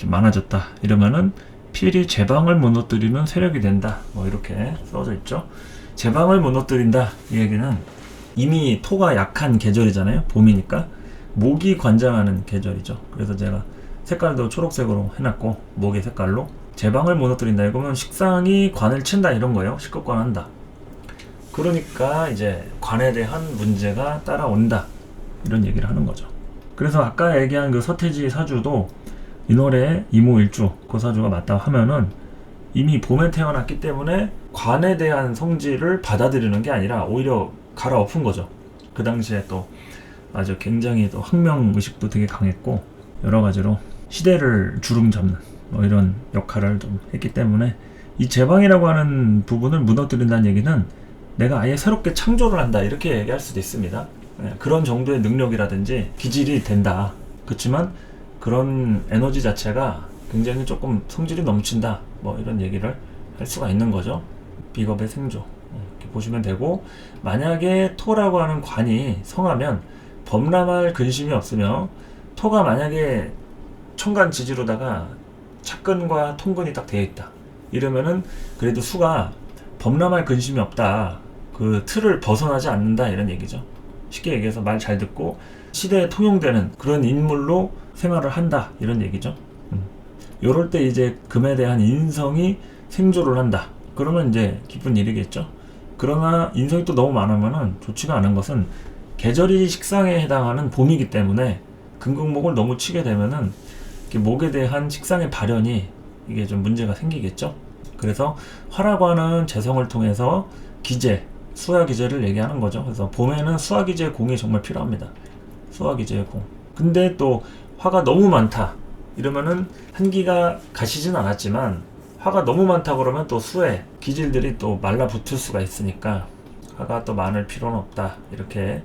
많아졌다 이러면은 필히 제방을 무너뜨리는 세력이 된다 뭐 이렇게 써져 있죠. 제방을 무너뜨린다 이 얘기는 이미 토가 약한 계절이잖아요. 봄이니까 목이 관장하는 계절이죠. 그래서 제가 색깔도 초록색으로 해놨고 목의 색깔로 제방을 무너뜨린다 이거면 식상이 관을 친다 이런 거예요. 식겁관한다. 그러니까 이제 관에 대한 문제가 따라온다 이런 얘기를 하는 거죠. 그래서 아까 얘기한 그 서태지 사주도 이 노래에 이모일주 그 사주가 맞다 하면은 이미 봄에 태어났기 때문에 관에 대한 성질을 받아들이는 게 아니라 오히려 갈아엎은 거죠. 그 당시에 또 아주 굉장히 또 혁명의식도 되게 강했고 여러 가지로 시대를 주름 잡는 뭐 이런 역할을 좀 했기 때문에 이 제방이라고 하는 부분을 무너뜨린다는 얘기는 내가 아예 새롭게 창조를 한다 이렇게 얘기할 수도 있습니다. 그런 정도의 능력이라든지 기질이 된다. 그렇지만 그런 에너지 자체가 굉장히 조금 성질이 넘친다 뭐 이런 얘기를 할 수가 있는 거죠. 비겁의 생조 이렇게 보시면 되고 만약에 토라고 하는 관이 성하면 범람할 근심이 없으며 토가 만약에 천간 지지로다가 착근과 통근이 딱 되어 있다 이러면은 그래도 수가 범람할 근심이 없다 그 틀을 벗어나지 않는다 이런 얘기죠. 쉽게 얘기해서 말 잘 듣고 시대에 통용되는 그런 인물로 생활을 한다 이런 얘기죠. 요럴 때 이제 금에 대한 인성이 생조를 한다. 그러면 이제 기쁜 일이겠죠. 그러나 인성이 또 너무 많으면은 좋지가 않은 것은 계절이 식상에 해당하는 봄이기 때문에 금극목을 너무 치게 되면은 목에 대한 식상의 발현이 이게 좀 문제가 생기겠죠. 그래서 화라고 하는 재성을 통해서 기재, 수화기재를 얘기하는 거죠. 그래서 봄에는 수화기재 공이 정말 필요합니다. 수화기재의 공. 근데 또 화가 너무 많다 이러면은 한기가 가시진 않았지만 화가 너무 많다 그러면 또 수에 기질들이 또 말라붙을 수가 있으니까 화가 또 많을 필요는 없다 이렇게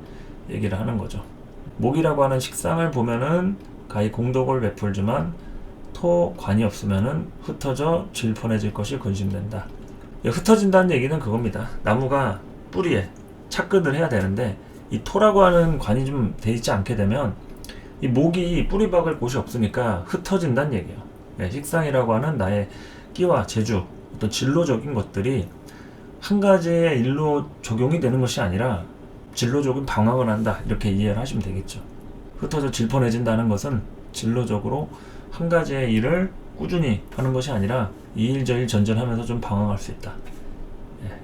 얘기를 하는 거죠. 목이라고 하는 식상을 보면은 가히 공덕을 베풀지만 토 관이 없으면은 흩어져 질펀해질 것이 근심된다. 흩어진다는 얘기는 그겁니다. 나무가 뿌리에 착근을 해야 되는데 이 토라고 하는 관이 좀 돼 있지 않게 되면 이 목이 뿌리 박을 곳이 없으니까 흩어진다는 얘기예요. 식상이라고 하는 나의 끼와 재주, 어떤 진로적인 것들이 한 가지의 일로 적용이 되는 것이 아니라 진로적인 방황을 한다 이렇게 이해를 하시면 되겠죠. 흩어져 질펀해진다는 것은 진로적으로 한 가지의 일을 꾸준히 하는 것이 아니라 이 일 저 일 전전하면서 좀 방황할 수 있다.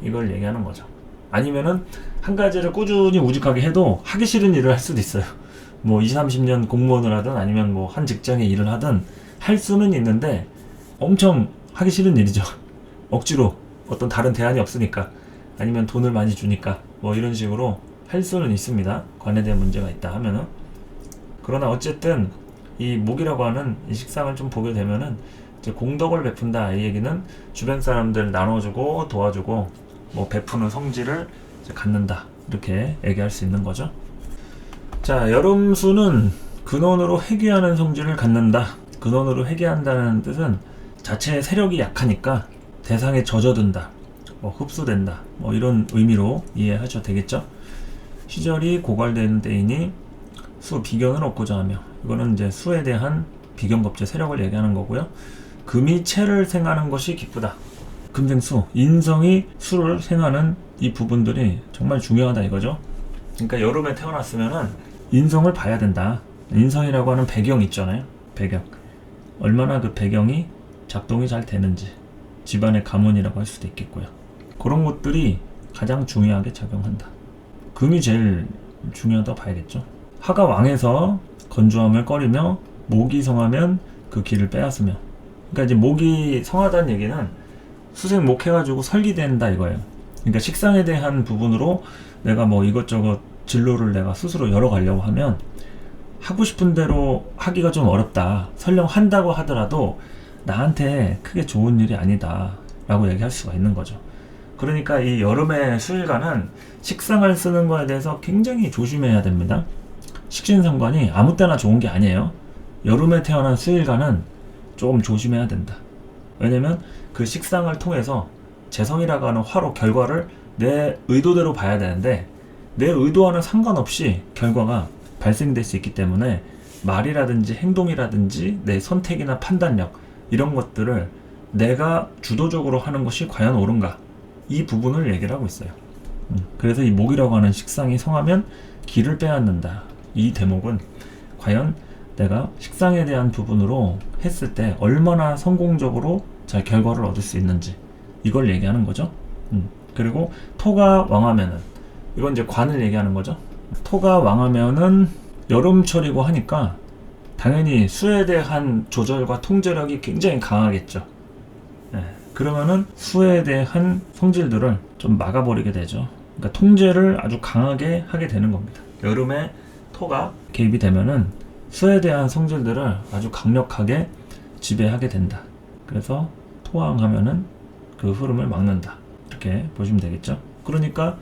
이걸 얘기하는 거죠. 아니면은 한 가지를 꾸준히 우직하게 해도 하기 싫은 일을 할 수도 있어요. 뭐 20, 30년 공무원을 하든 아니면 뭐 한 직장의 일을 하든 할 수는 있는데 엄청 하기 싫은 일이죠. 억지로 어떤 다른 대안이 없으니까 아니면 돈을 많이 주니까 뭐 이런 식으로 할 수는 있습니다. 관에 대한 문제가 있다 하면은. 그러나 어쨌든 이 목이라고 하는 이 식상을 좀 보게 되면은 이제 공덕을 베푼다 이 얘기는 주변 사람들 나눠주고 도와주고 뭐 베푸는 성질을 이제 갖는다 이렇게 얘기할 수 있는 거죠. 자, 여름수는 근원으로 회귀하는 성질을 갖는다. 근원으로 회귀한다는 뜻은 자체의 세력이 약하니까 대상에 젖어든다, 뭐 흡수된다, 뭐 이런 의미로 이해하셔도 되겠죠. 시절이 고갈되는 때이니 수 비견을 얻고자 하며, 이거는 이제 수에 대한 비견겁제 세력을 얘기하는 거고요. 금이 체를 생하는 것이 기쁘다. 금생수, 인성이 수를 생하는 이 부분들이 정말 중요하다 이거죠. 그러니까 여름에 태어났으면은 인성을 봐야 된다. 인성이라고 하는 배경 있잖아요. 배경. 얼마나 그 배경이 작동이 잘 되는지, 집안의 가문이라고 할 수도 있겠고요. 그런 것들이 가장 중요하게 작용한다. 금이 제일 중요하다고 봐야겠죠. 화가 왕해서 건조함을 꺼리며 목이 성하면 그 기를 빼앗으며. 그러니까 이제 목이 성하다는 얘기는 수생목 해가지고 설기된다 이거예요. 그러니까 식상에 대한 부분으로 내가 뭐 이것저것 진로를 내가 스스로 열어가려고 하면 하고 싶은 대로 하기가 좀 어렵다. 설령 한다고 하더라도 나한테 크게 좋은 일이 아니다 라고 얘기할 수가 있는 거죠. 그러니까 이 여름의 수일간은 식상을 쓰는 거에 대해서 굉장히 조심해야 됩니다. 식신상관이 아무 때나 좋은 게 아니에요. 여름에 태어난 수일간은 조금 조심해야 된다. 왜냐면 그 식상을 통해서 재성이라고 하는 화로 결과를 내 의도대로 봐야 되는데 내 의도와는 상관없이 결과가 발생될 수 있기 때문에 말이라든지 행동이라든지 내 선택이나 판단력 이런 것들을 내가 주도적으로 하는 것이 과연 옳은가, 이 부분을 얘기를 하고 있어요. 그래서 이 목이라고 하는 식상이 성하면 기를 빼앗는다. 이 대목은 과연 내가 식상에 대한 부분으로 했을 때 얼마나 성공적으로 잘 결과를 얻을 수 있는지, 이걸 얘기하는 거죠. 그리고 토가 왕하면은, 이건 이제 관을 얘기하는 거죠. 토가 왕하면은 여름철이고 하니까 당연히 수에 대한 조절과 통제력이 굉장히 강하겠죠. 그러면은 수에 대한 성질들을 좀 막아버리게 되죠. 그러니까 통제를 아주 강하게 하게 되는 겁니다. 여름에 토가 개입이 되면은 수에 대한 성질들을 아주 강력하게 지배하게 된다. 그래서 토왕하면은 그 흐름을 막는다. 이렇게 보시면 되겠죠. 그러니까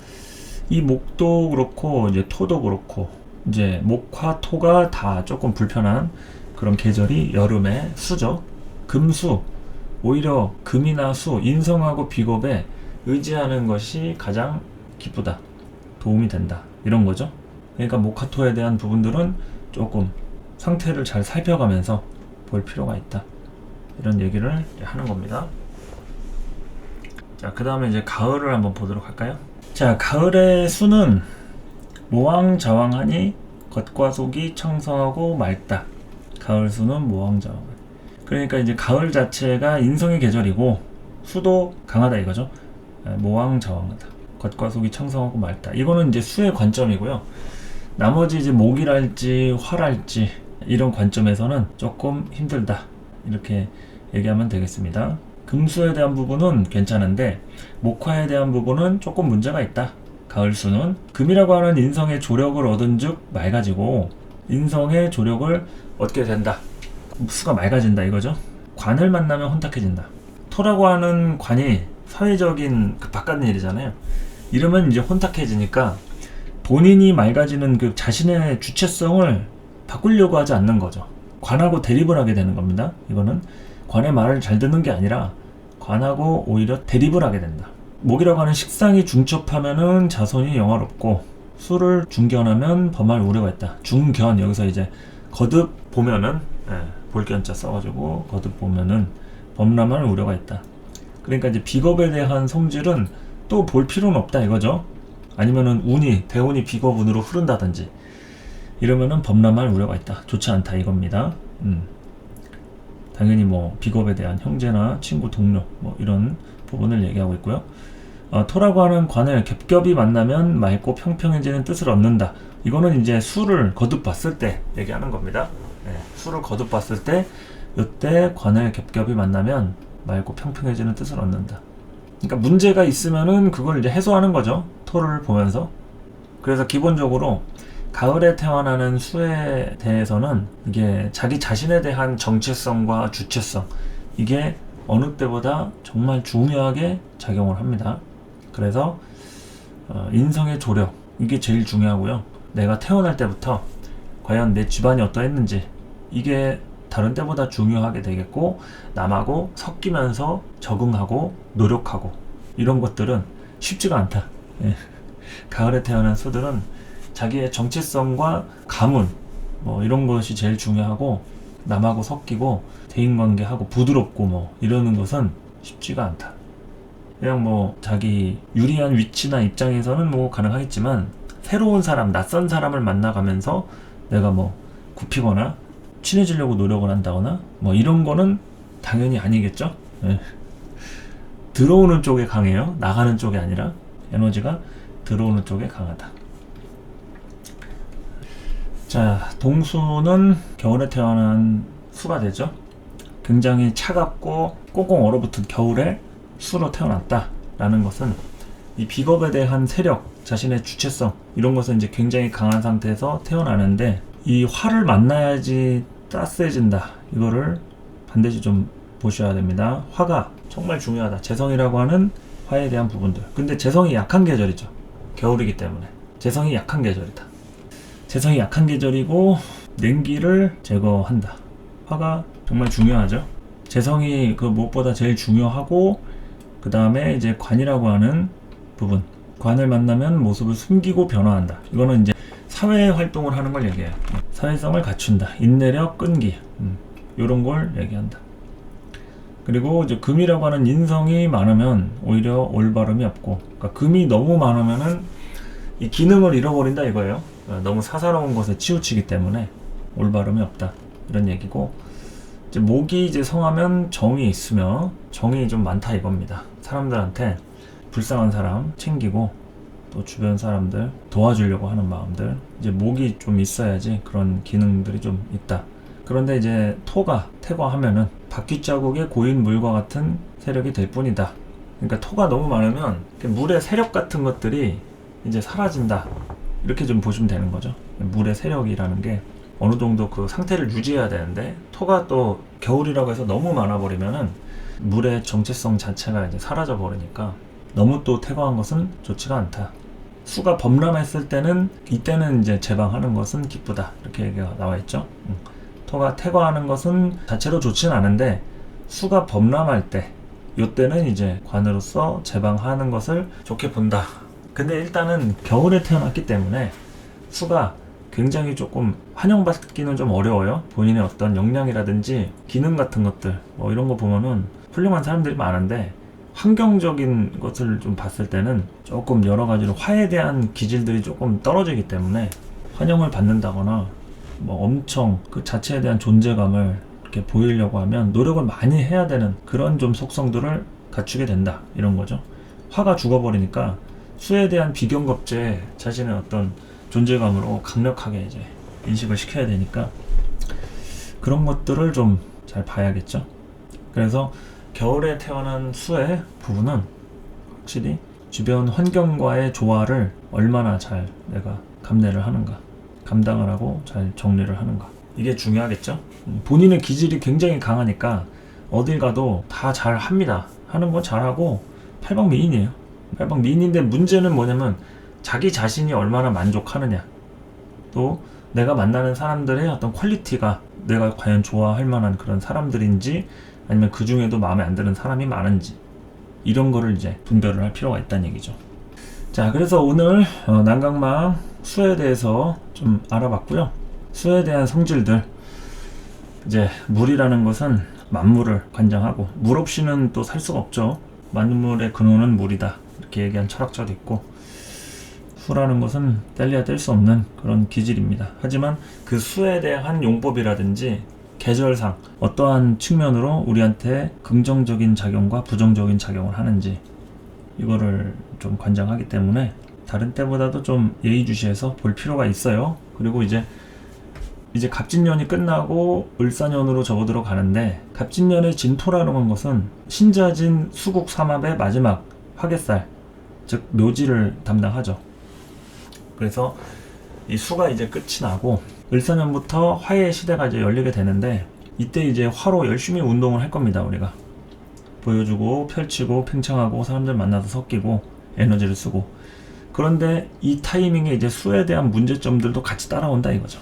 이 목도 그렇고 이제 토도 그렇고 이제 목화 토가 다 조금 불편한 그런 계절이 여름의 수죠. 금수, 오히려 금이나 수, 인성하고 비겁에 의지하는 것이 가장 기쁘다, 도움이 된다, 이런 거죠. 그러니까 목화토에 대한 부분들은 조금 상태를 잘 살펴가면서 볼 필요가 있다, 이런 얘기를 하는 겁니다. 자, 그 다음에 이제 가을을 한번 보도록 할까요? 자, 가을의 수는 모왕자왕하니 겉과 속이 청성하고 맑다. 가을 수는 모왕자왕. 그러니까 이제 가을 자체가 인성의 계절이고 수도 강하다 이거죠. 모왕자왕하다. 겉과 속이 청성하고 맑다. 이거는 이제 수의 관점이고요. 나머지 이제 목이랄지 화랄지 이런 관점에서는 조금 힘들다 이렇게 얘기하면 되겠습니다. 금수에 대한 부분은 괜찮은데 목화에 대한 부분은 조금 문제가 있다. 가을수는 금이라고 하는 인성의 조력을 얻은 즉 맑아지고 인성의 조력을 얻게 된다. 수가 맑아진다 이거죠. 관을 만나면 혼탁해진다. 토라고 하는 관이 사회적인 그 바깥 일이잖아요. 이러면 이제 혼탁해지니까 본인이 맑아지는 그 자신의 주체성을 바꾸려고 하지 않는 거죠. 관하고 대립을 하게 되는 겁니다. 이거는 관의 말을 잘 듣는 게 아니라 관하고 오히려 대립을 하게 된다. 목이라고 하는 식상이 중첩하면은 자손이 영화롭고 수를 중견하면 범할 우려가 있다. 중견 여기서 이제 거듭 보면은 볼견자 써가지고 거듭 보면은 범람할 우려가 있다. 그러니까 이제 비겁에 대한 성질은 또 볼 필요는 없다 이거죠. 아니면은 대운이 비겁운으로 흐른다든지 이러면은 범람할 우려가 있다. 좋지 않다 이겁니다. 당연히 뭐 비겁에 대한 형제나 친구, 동료 뭐 이런 부분을 얘기하고 있고요. 토라고 하는 관을 겹겹이 만나면 맑고 평평해지는 뜻을 얻는다. 이거는 이제 수를 거듭 봤을 때 얘기하는 겁니다. 수를 거듭 봤을 때 이때 관을 겹겹이 만나면 맑고 평평해지는 뜻을 얻는다. 그러니까 문제가 있으면은 그걸 이제 해소하는 거죠. 토를 보면서. 그래서 기본적으로 가을에 태어나는 수에 대해서는 이게 자기 자신에 대한 정체성과 주체성 이게 어느 때보다 정말 중요하게 작용을 합니다. 그래서 인성의 조력 이게 제일 중요하고요. 내가 태어날 때부터 과연 내 집안이 어떠했는지 이게 다른 때보다 중요하게 되겠고 남하고 섞이면서 적응하고 노력하고 이런 것들은 쉽지가 않다. 가을에 태어난 수들은 자기의 정체성과 가문 뭐 이런 것이 제일 중요하고 남하고 섞이고 대인관계하고 부드럽고 뭐 이러는 것은 쉽지가 않다. 그냥 뭐 자기 유리한 위치나 입장에서는 뭐 가능하겠지만 새로운 사람, 낯선 사람을 만나가면서 내가 뭐 굽히거나 친해지려고 노력을 한다거나 뭐 이런 거는 당연히 아니겠죠. 들어오는 쪽에 강해요. 나가는 쪽이 아니라 에너지가 들어오는 쪽에 강하다. 자, 동수는 겨울에 태어난 수가 되죠. 굉장히 차갑고 꽁꽁 얼어붙은 겨울에 수로 태어났다 라는 것은 이 비겁에 대한 세력, 자신의 주체성 이런 것은 이제 굉장히 강한 상태에서 태어나는데 이 화를 만나야지 따스해진다. 이거를 반드시 좀 보셔야 됩니다. 화가 정말 중요하다. 재성이라고 하는 화에 대한 부분들. 근데 재성이 약한 계절이죠. 겨울이기 때문에 재성이 약한 계절이다. 재성이 약한 계절이고 냉기를 제거한다. 화가 정말 중요하죠. 재성이 그 무엇보다 제일 중요하고 그 다음에 이제 관이라고 하는 부분. 관을 만나면 모습을 숨기고 변화한다. 이거는 이제 사회 활동을 하는 걸 얘기해요. 사회성을 갖춘다. 인내력, 끈기 이런 걸 얘기한다. 그리고 이제 금이라고 하는 인성이 많으면 오히려 올바름이 없고, 그러니까 금이 너무 많으면은 이 기능을 잃어버린다 이거예요. 너무 사사로운 것에 치우치기 때문에 올바름이 없다 이런 얘기고, 이제 목이 이제 성하면 정이 있으며 정이 좀 많다 이겁니다. 사람들한테 불쌍한 사람 챙기고 또 주변 사람들 도와주려고 하는 마음들, 이제 목이 좀 있어야지 그런 기능들이 좀 있다. 그런데 이제 토가 태거하면은 바퀴 자국의 고인 물과 같은 세력이 될 뿐이다. 그러니까 토가 너무 많으면 물의 세력 같은 것들이 이제 사라진다. 이렇게 좀 보시면 되는 거죠. 물의 세력이라는 게 어느 정도 그 상태를 유지해야 되는데 토가 또 겨울이라고 해서 너무 많아 버리면은 물의 정체성 자체가 이제 사라져 버리니까 너무 또 태거한 것은 좋지가 않다. 수가 범람했을 때는 이때는 이제 제방하는 것은 기쁘다. 이렇게 얘기가 나와 있죠. 토가 태거하는 것은 자체로 좋지는 않은데 수가 범람할 때 이때는 이제 관으로서 제방하는 것을 좋게 본다. 근데 일단은 겨울에 태어났기 때문에 수가 굉장히 조금 환영받기는 좀 어려워요. 본인의 어떤 역량이라든지 기능 같은 것들 뭐 이런 거 보면은 훌륭한 사람들이 많은데 환경적인 것을 좀 봤을 때는 조금 여러 가지로 화에 대한 기질들이 조금 떨어지기 때문에 환영을 받는다거나 뭐 엄청 그 자체에 대한 존재감을 이렇게 이렇게 보이려고 하면 노력을 많이 해야 되는 그런 좀 속성들을 갖추게 된다, 이런 거죠. 화가 죽어버리니까 수에 대한 비경겁제, 자신의 어떤 존재감으로 강력하게 이제 인식을 시켜야 되니까 그런 것들을 좀 잘 봐야겠죠. 그래서 겨울에 태어난 수의 부부는 확실히 주변 환경과의 조화를 얼마나 잘 내가 감내를 하는가, 감당을 하고 잘 정리를 하는가, 이게 중요하겠죠. 본인의 기질이 굉장히 강하니까 어딜 가도 다 잘 합니다. 하는 건 잘하고 팔방미인이에요. 팔방미인인데 문제는 뭐냐면 자기 자신이 얼마나 만족하느냐, 또 내가 만나는 사람들의 어떤 퀄리티가 내가 과연 좋아할 만한 그런 사람들인지, 아니면 그 중에도 마음에 안 드는 사람이 많은지, 이런 거를 이제 분별을 할 필요가 있다는 얘기죠. 자, 그래서 오늘 난강망 수에 대해서 좀 알아봤고요. 수에 대한 성질들, 이제 물이라는 것은 만물을 관장하고 물 없이는 또 살 수가 없죠. 만물의 근원은 물이다, 이렇게 얘기한 철학자도 있고, 수라는 것은 뗄래야 뗄 수 없는 그런 기질입니다. 하지만 그 수에 대한 용법이라든지 계절상 어떠한 측면으로 우리한테 긍정적인 작용과 부정적인 작용을 하는지, 이거를 좀 관장하기 때문에 다른 때보다도 좀 예의주시해서 볼 필요가 있어요. 그리고 이제 갑진년이 끝나고 을사년으로 접어들어 가는데, 갑진년의 진토라는 것은 신자진 수국 삼합의 마지막 화개살, 즉 묘지를 담당하죠. 그래서 이 수가 이제 끝이 나고 을사년부터 화의 시대가 이제 열리게 되는데, 이때 이제 화로 열심히 운동을 할 겁니다. 우리가 보여주고 펼치고 팽창하고 사람들 만나서 섞이고 에너지를 쓰고. 그런데 이 타이밍에 이제 수에 대한 문제점들도 같이 따라온다 이거죠.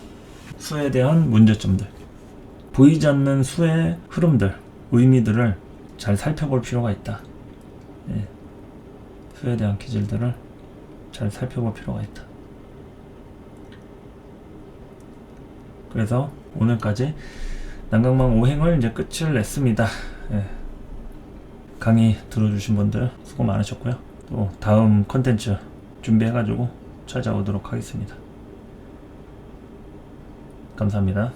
수에 대한 문제점들, 보이지 않는 수의 흐름들, 의미들을 잘 살펴볼 필요가 있다. 예. 수에 대한 기질들을 잘 살펴볼 필요가 있다. 그래서 오늘까지 난강망 5행을 이제 끝을 냈습니다. 예. 강의 들어주신 분들 수고 많으셨고요. 또 다음 컨텐츠 준비해가지고 찾아오도록 하겠습니다. 감사합니다.